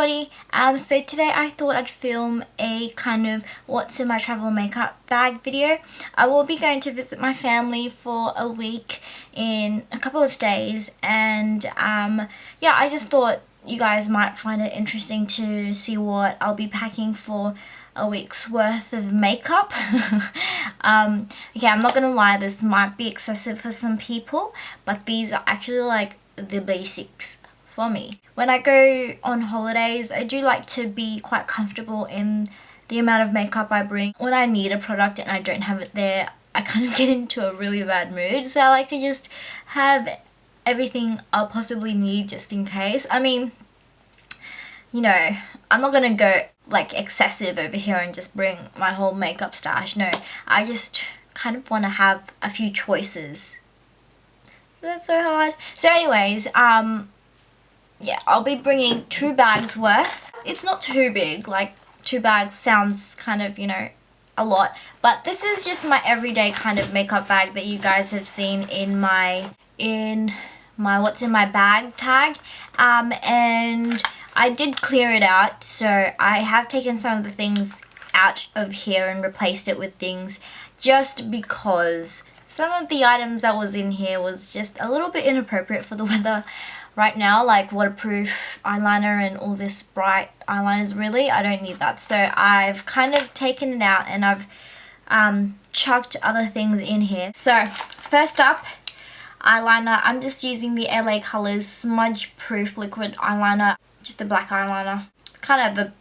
everybody, so today I thought I'd film a kind of what's in my travel makeup bag video. I will be going to visit my family for a week in a couple of days, and yeah, I just thought you guys might find it interesting to see what I'll be packing for a week's worth of makeup. Okay, I'm not gonna lie, this might be excessive for some people, but these are actually like the basics for me. When I go on holidays, I do like to be quite comfortable in the amount of makeup I bring. When I need a product and I don't have it there, I kind of get into a really bad mood, so I like to just have everything I'll possibly need just in case. I mean, you know, I'm not gonna go like excessive over here and just bring my whole makeup stash. No, I just kind of want to have a few choices. That's so hard. So anyways, yeah, I'll be bringing 2 bags worth. It's not too big, like 2 bags sounds kind of, you know, a lot, but this is just my everyday kind of makeup bag that you guys have seen in my what's in my bag tag, and I did clear it out, so I have taken some of the things out of here and replaced it with things just because some of the items that was in here was just a little bit inappropriate for the weather right now, like waterproof eyeliner and all this bright eyeliners. Really, I don't need that, so I've kind of taken it out and I've chucked other things in here. So first up, eyeliner. I'm just using the LA Colors smudge proof liquid eyeliner, just a black eyeliner. It's kind of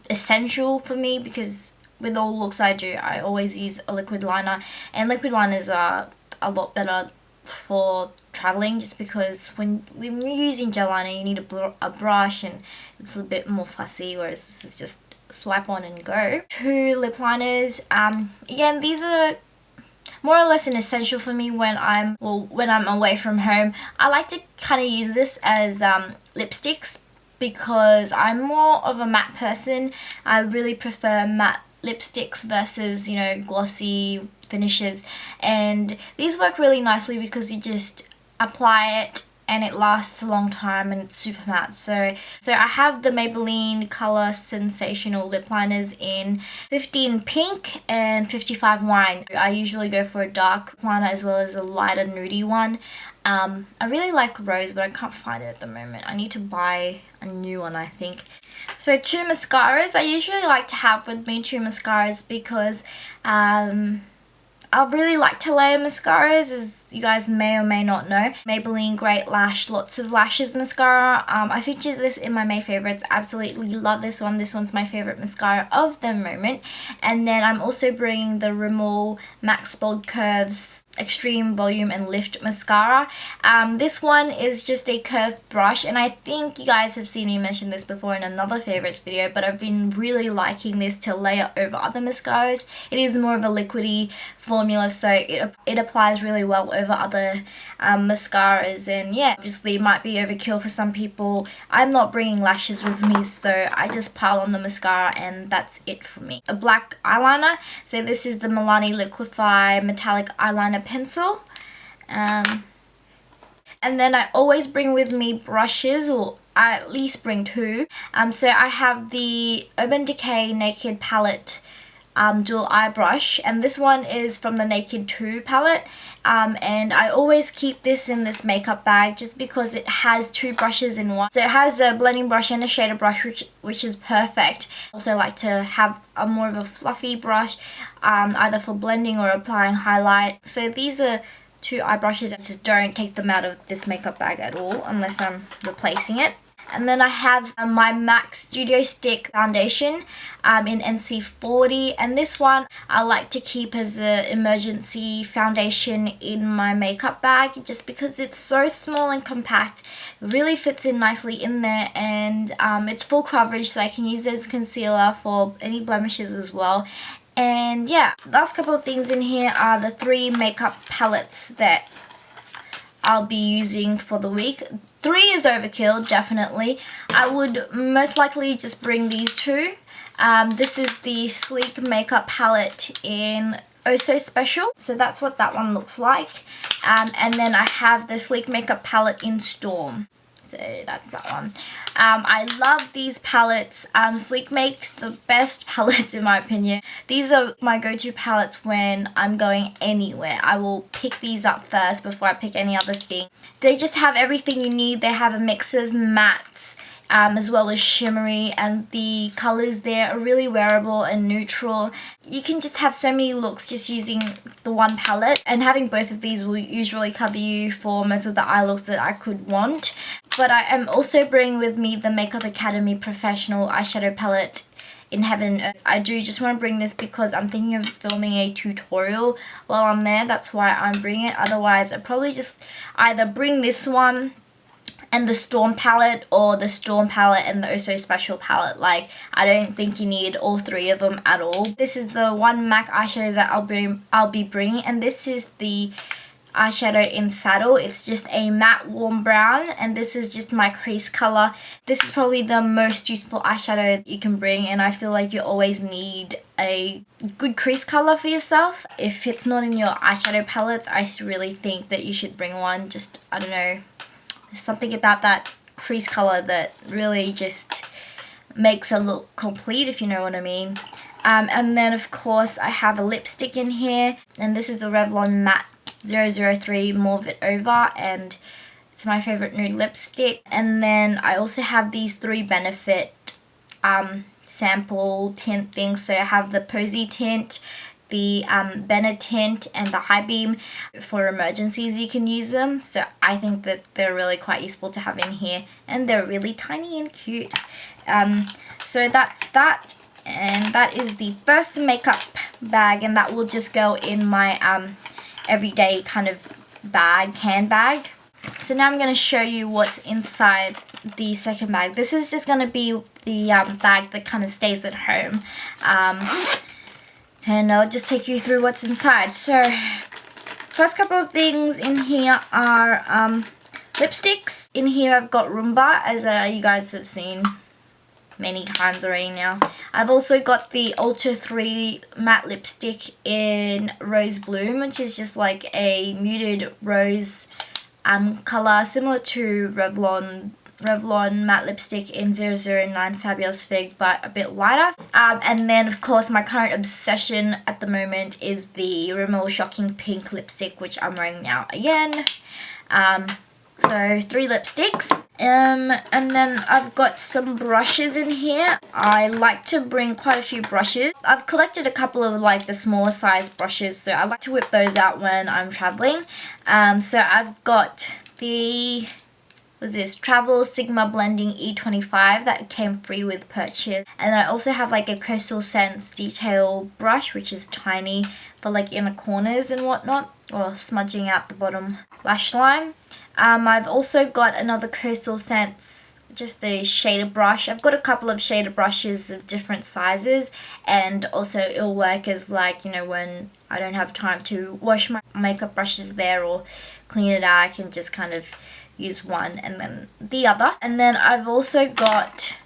essential for me because with all looks I do, I always use a liquid liner, and liquid liners are a lot better for traveling just because when you're using gel liner you need a brush and it's a bit more fussy, whereas this is just swipe on and go. 2 lip liners. Again, these are more or less an essential for me when I'm away from home. I like to kind of use this as lipsticks because I'm more of a matte person. I really prefer matte lipsticks versus, you know, glossy finishes, and these work really nicely because you just apply it and it lasts a long time and it's super matte. So I have the Maybelline Color Sensational lip liners in 15 pink and 55 wine. I usually go for a dark liner as well as a lighter nudie one. I really like rose, but I can't find it at the moment. I need to buy a new one, I think. So 2 mascaras. I usually like to have with me 2 mascaras because I really like to layer mascaras, as you guys may or may not know. Maybelline Great Lash Lots of Lashes mascara. I featured this in my May favorites. Absolutely love this one. This one's my favorite mascara of the moment. And then I'm also bringing the Rimmel Max Bold Curves Extreme Volume and Lift mascara. This one is just a curved brush, and I think you guys have seen me mention this before in another favorites video, but I've been really liking this to layer over other mascaras. It is more of a liquidy formula, so it applies really well over other mascaras, and yeah, obviously it might be overkill for some people. I'm not bringing lashes with me, so I just pile on the mascara and that's it for me. A black eyeliner. So this is the Milani Liquify Metallic Eyeliner Pencil. And then I always bring with me brushes, or I at least bring 2. So I have the Urban Decay Naked Palette dual eye brush, and this one is from the Naked 2 palette, and I always keep this in this makeup bag just because it has 2 brushes in one. So it has a blending brush and a shader brush, which is perfect. Also like to have a more of a fluffy brush, either for blending or applying highlight. So these are 2 eye brushes. I just don't take them out of this makeup bag at all unless I'm replacing it. And then I have my MAC Studio Stick foundation in NC40, and this one I like to keep as an emergency foundation in my makeup bag just because it's so small and compact. It really fits in nicely in there, and it's full coverage, so I can use it as concealer for any blemishes as well. And yeah, last couple of things in here are the 3 makeup palettes that I'll be using for the week. 3 is overkill, definitely. I would most likely just bring these 2. This is the Sleek Makeup Palette in Oh So Special. So that's what that one looks like. And then I have the Sleek Makeup Palette in Storm. So that's that one. I love these palettes. Sleek makes the best palettes in my opinion. These are my go-to palettes when I'm going anywhere. I will pick these up first before I pick any other thing. They just have everything you need. They have a mix of mattes as well as shimmery, and the colors there are really wearable and neutral. You can just have so many looks just using the one palette, and having both of these will usually cover you for most of the eye looks that I could want. But I am also bringing with me the Makeup Academy Professional Eyeshadow Palette in Heaven and Earth. I do just want to bring this because I'm thinking of filming a tutorial while I'm there. That's why I'm bringing it. Otherwise, I'd probably just either bring this one and the Storm palette, or the Storm palette and the Oh So Special palette. Like, I don't think you need all three of them at all. This is the one MAC eyeshadow that I'll be bringing, and this is the eyeshadow in Saddle. It's just a matte warm brown, and this is just my crease color. This is probably the most useful eyeshadow you can bring, and I feel like you always need a good crease color for yourself. If it's not in your eyeshadow palettes, I really think that you should bring one. Just, I don't know, there's something about that crease color that really just makes a look complete, if you know what I mean. And then of course I have a lipstick in here, and this is the Revlon Matte 003 Mauve It Over, and it's my favorite nude lipstick. And then I also have these 3 Benefit sample tint things. So I have the Posy tint, the Bennett tint, and the High Beam. For emergencies you can use them, so I think that they're really quite useful to have in here, and they're really tiny and cute. So that's that, and that is the first makeup bag, and that will just go in my everyday kind of bag, can bag. So now I'm going to show you what's inside the second bag. This is just going to be the bag that kind of stays at home. And I'll just take you through what's inside. So, first couple of things in here are lipsticks. In here I've got Roomba, as you guys have seen many times already now. I've also got the Ultra 3 matte lipstick in Rose Bloom, which is just like a muted rose color, similar to Revlon matte lipstick in 009 Fabulous Fig, but a bit lighter. And then of course my current obsession at the moment is the Rimmel Shocking Pink lipstick, which I'm wearing now again. So 3 lipsticks. And then I've got some brushes in here. I like to bring quite a few brushes. I've collected a couple of like the smaller size brushes, so I like to whip those out when I'm traveling. So I've got the Travel Sigma Blending E25 that came free with purchase. And I also have like a Coastal Scents detail brush, which is tiny for like inner corners and whatnot, or smudging out the bottom lash line. I've also got another Coastal Scents, just a shader brush. I've got a couple of shader brushes of different sizes, and also it'll work as like, you know, when I don't have time to wash my makeup brushes there or clean it out, I can just kind of use one and then the other. And then I've also got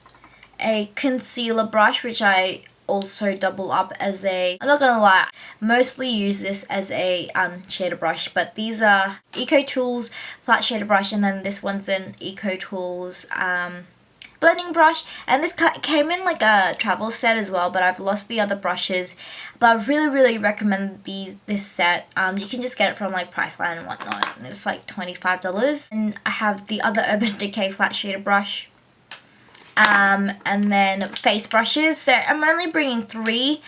a concealer brush, which I also double up as a, I'm not gonna lie, mostly use this as a shader brush, but these are Eco Tools flat shader brush, and then this one's an Eco Tools blending brush. And this came in like a travel set as well, but I've lost the other brushes. But I really recommend this set. You can just get it from like Priceline and whatnot, and it's like $25. And I have the other Urban Decay flat shader brush. And then face brushes. So I'm only bringing 3.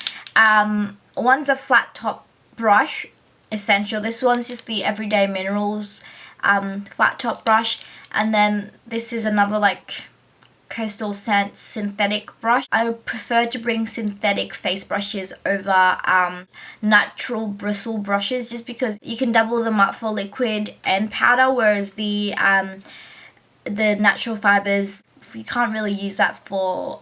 One's a flat top brush, Essential. This one's just the Everyday Minerals flat top brush. And then this is another like Coastal Scents synthetic brush. I would prefer to bring synthetic face brushes over natural bristle brushes, just because you can double them up for liquid and powder, whereas the natural fibers, you can't really use that for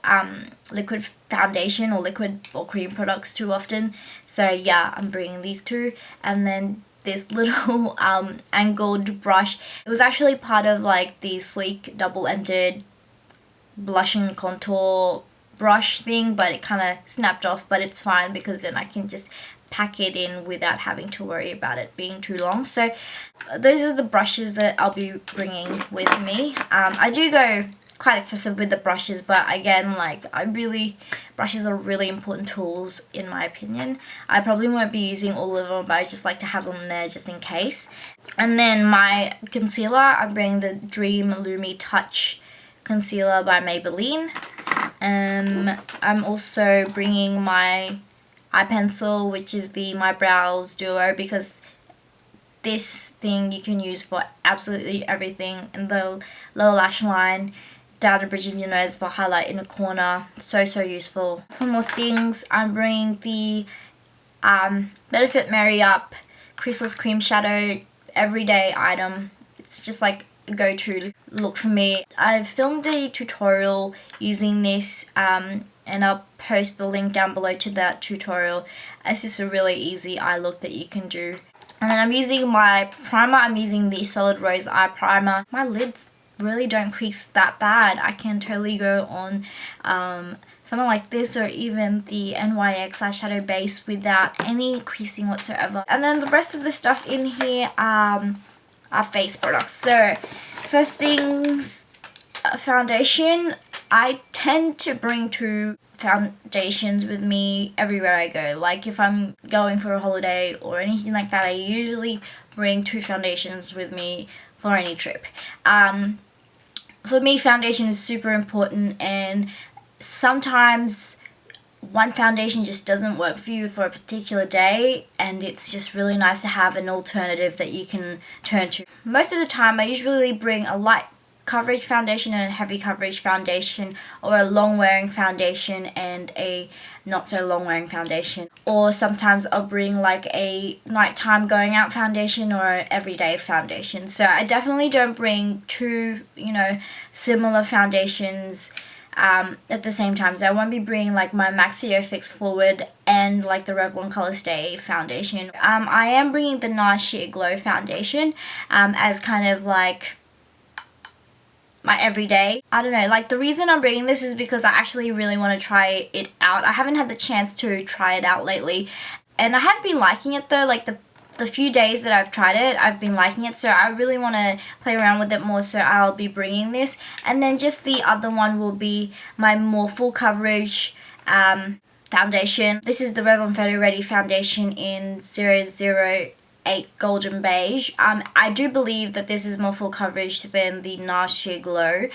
liquid foundation or liquid or cream products too often. So yeah, I'm bringing these 2. And then this little angled brush. It was actually part of like the sleek double-ended blush and contour brush thing, but it kind of snapped off, but it's fine because then I can just pack it in without having to worry about it being too long. So those are the brushes that I'll be bringing with me. I do go quite excessive with the brushes, but again, like, brushes are really important tools in my opinion. I probably won't be using all of them, but I just like to have them there just in case. And then my concealer, I'm bringing the Dream Lumi Touch concealer by Maybelline. I'm also bringing my eye pencil, which is the My Brows Duo, because this thing you can use for absolutely everything. In the lower lash line, down the bridge of your nose for highlight in a corner. So useful. For more things, I'm bringing the Benefit Marry Up Creaseless Cream Shadow, everyday item. It's just like a go-to look for me. I've filmed a tutorial using this and I'll post the link down below to that tutorial. It's just a really easy eye look that you can do. And then I'm using my primer. I'm using the Solid Rose Eye Primer. My lids really don't crease that bad. I can totally go on something like this or even the NYX eyeshadow base without any creasing whatsoever. And then the rest of the stuff in here are face products. So first things, foundation. I tend to bring 2 foundations with me everywhere I go. Like if I'm going for a holiday or anything like that, I usually bring 2 foundations with me for any trip. For me, foundation is super important, and sometimes one foundation just doesn't work for you for a particular day, and it's just really nice to have an alternative that you can turn to. Most of the time I usually bring a light coverage foundation and a heavy coverage foundation, or a long wearing foundation and a not so long wearing foundation. Or sometimes I'll bring like a nighttime going out foundation or an everyday foundation. So I definitely don't bring 2, similar foundations at the same time. So I won't be bringing like my Maxio Fix Fluid and like the Revlon Color Stay foundation. I am bringing the NARS Sheer Glow foundation as kind of like my everyday. I don't know, like the reason I'm bringing this is because I actually really want to try it out. I haven't had the chance to try it out lately, and I have been liking it though. Like the few days that I've tried it, I've been liking it, so I really want to play around with it more, so I'll be bringing this. And then just the other one will be my more full coverage foundation. This is the Revlon Photo Ready foundation in 008 Golden Beige. I do believe that this is more full coverage than the NARS Sheer Glow.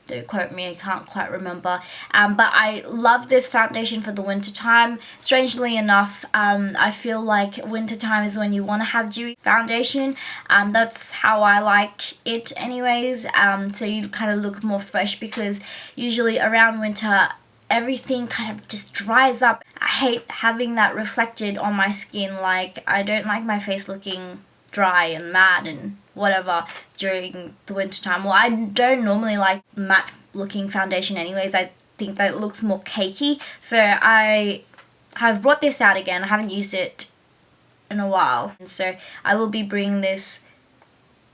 Don't quote me, I can't quite remember. But I love this foundation for the winter time. Strangely enough, I feel like winter time is when you want to have dewy foundation. That's how I like it anyways. So you kind of look more fresh, because usually around winter everything kind of just dries up. I hate having that reflected on my skin. Like, I don't like my face looking dry and matte and whatever during the winter time. Well, I don't normally like matte looking foundation anyways. I think that it looks more cakey. So I have brought this out again. I haven't used it in a while, and so I will be bringing this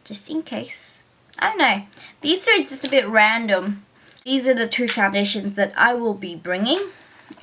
just in case. I don't know. These two are just a bit random. These are the 2 foundations that I will be bringing.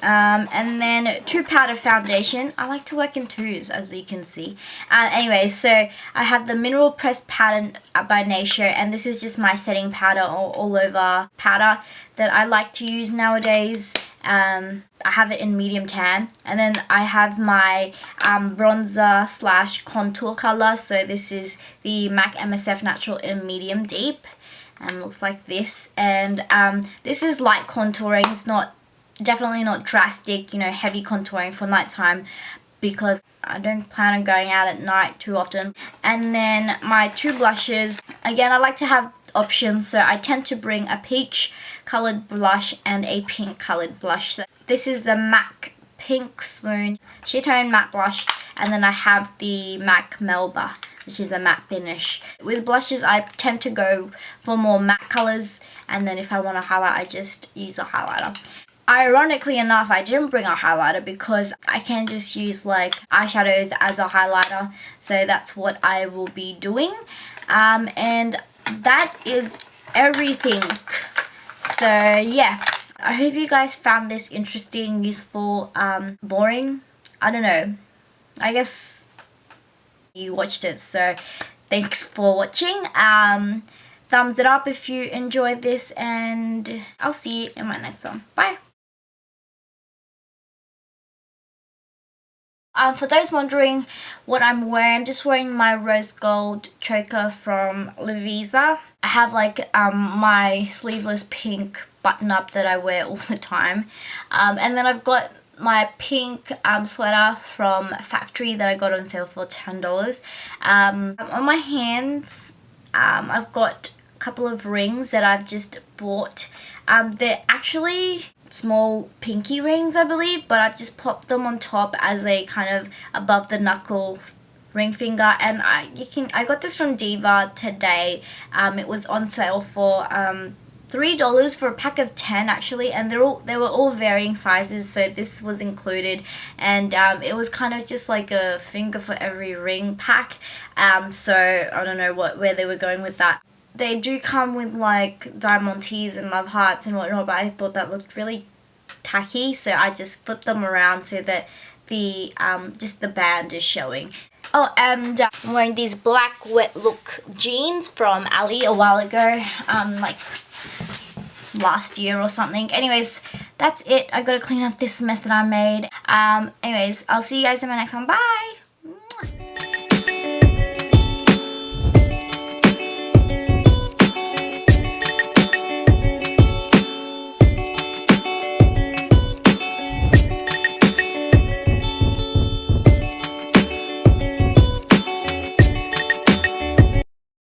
And then 2 powder foundation. I like to work in 2s, as you can see. Anyway, so I have the Mineral Press Powder by Nature, and this is just my setting powder or all over powder that I like to use nowadays. I have it in medium tan, and then I have my bronzer / contour color. So this is the MAC MSF Natural in medium deep. Looks like this, and this is light contouring. It's definitely not drastic, heavy contouring for nighttime, because I don't plan on going out at night too often. And then my 2 blushes. Again, I like to have options, so I tend to bring a peach colored blush and a pink colored blush. So this is the MAC Pink Swoon Sheer Tone Matte Blush, and then I have the MAC Melba, which is a matte finish. With blushes, I tend to go for more matte colors, and then if I want to highlight, I just use a highlighter. Ironically enough, I didn't bring a highlighter because I can just use like eyeshadows as a highlighter, so that's what I will be doing. And that is everything. So yeah, I hope you guys found this interesting, useful, boring. I don't know. I guess you watched it, so thanks for watching. Thumbs it up if you enjoyed this, and I'll see you in my next one. Bye. For those wondering what I'm wearing, I'm just wearing my rose gold choker from Lovisa. I have like my sleeveless pink button up that I wear all the time. And then I've got my pink sweater from Factory that I got on sale for $10. On my hands, I've got a couple of rings that I've just bought. They're actually small pinky rings, I believe, but I've just popped them on top as a kind of above the knuckle ring finger. And I got this from Diva today. It was on sale for $3 for a pack of 10 actually, and they were all varying sizes, so this was included. And it was kind of just like a finger for every ring pack. So I don't know where they were going with that. They do come with like diamantes and love hearts and whatnot, but I thought that looked really tacky, so I just flipped them around so that the just the band is showing. Oh, and I'm wearing these black wet look jeans from Ali a while ago, like last year or something. Anyways, that's it. I gotta clean up this mess that I made. Anyways, I'll see you guys in my next one. Bye!